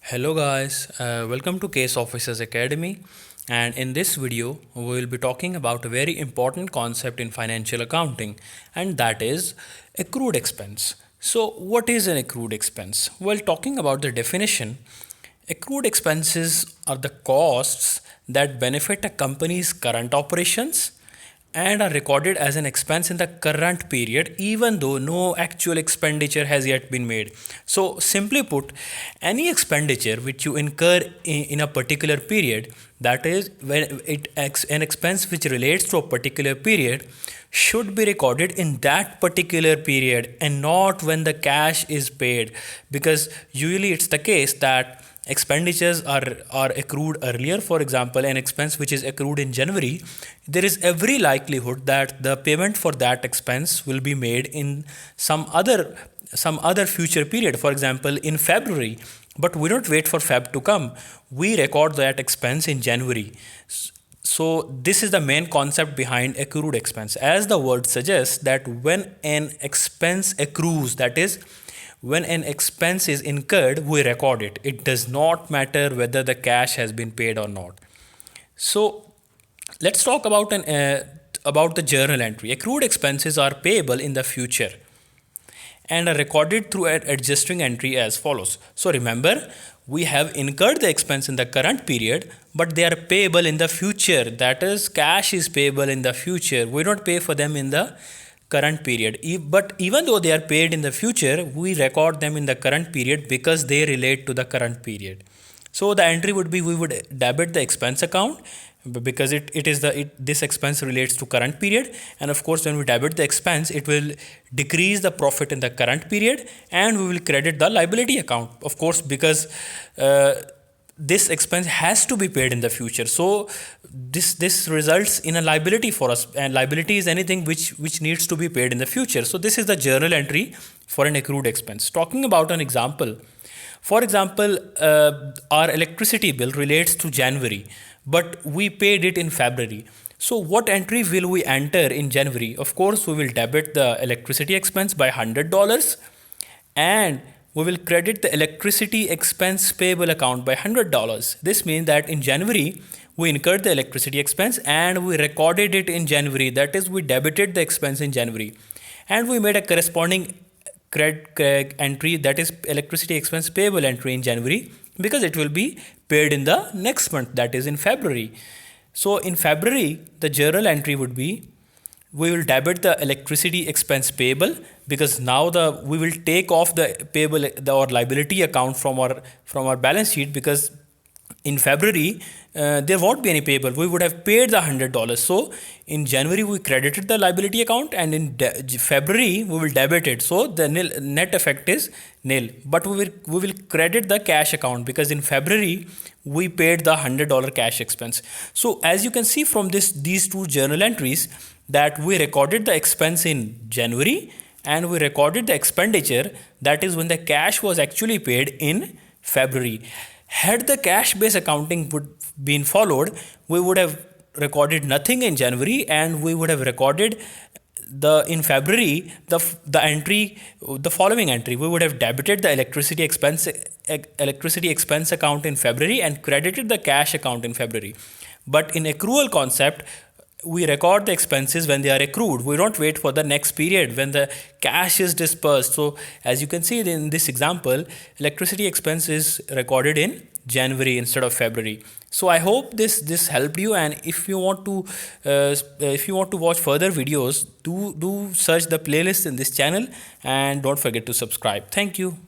Hello guys, welcome to Case Officers Academy, and in this video we will be talking about a very important concept in financial accounting, and that is accrued expense. So what is an accrued expense? Well, talking about the definition, accrued expenses are the costs that benefit a company's current operations and are recorded as an expense in the current period even though no actual expenditure has yet been made. So simply put, any expenditure which you incur in a particular period, that is when an expense which relates to a particular period, should be recorded in that particular period and not when the cash is paid, because usually it's the case that expenditures are accrued earlier. For example, an expense which is accrued in January, there is every likelihood that the payment for that expense will be made in some other future period, for example in February. But we don't wait for Feb to come, we record that expense in January. So this is the main concept behind accrued expense. As the word suggests, that when an expense accrues, that is when an expense is incurred, we record it. It does not matter whether the cash has been paid or not. So let's talk about the journal entry. Accrued expenses are payable in the future and are recorded through an adjusting entry as follows. So remember, we have incurred the expense in the current period, but they are payable in the future. That is, cash is payable in the future. We don't pay for them in the current period. But even though they are paid in the future, we record them in the current period because they relate to the current period. So the entry would be, we would debit the expense account because this expense relates to current period, and of course when we debit the expense, it will decrease the profit in the current period, and we will credit the liability account, of course, because this expense has to be paid in the future. So this results in a liability for us, and liability is anything which needs to be paid in the future. So this is the journal entry for an accrued expense. Talking about an example, for example, our electricity bill relates to January, but we paid it in February. So what entry will we enter in January? Of course, we will debit the electricity expense by $100, and we will credit the electricity expense payable account by $100. This means that in January, we incurred the electricity expense and we recorded it in January. That is, we debited the expense in January, and we made a corresponding credit entry, that is electricity expense payable entry in January, because it will be paid in the next month, that is in February. So in February, the journal entry would be, we will debit the electricity expense payable, because now we will take off the payable or liability account from our balance sheet, because in February there won't be any payable. We would have paid the $100. So in January we credited the liability account, and in February we will debit it. So the net effect is nil. But we will credit the cash account, because in February we paid the $100 cash expense. So as you can see from these two journal entries, that we recorded the expense in January and we recorded the expenditure, that is when the cash was actually paid, in February. Had the cash based accounting been followed, we would have recorded nothing in January, and we would have recorded in February the following entry. We would have debited the electricity expense account in February and credited the cash account in February. But in accrual concept, we record the expenses when they are accrued. We don't wait for the next period when the cash is dispersed. So as you can see in this example, electricity expense is recorded in January instead of February. So I hope this helped you, and if you want to watch further videos, do search the playlist in this channel, and don't forget to subscribe. Thank you.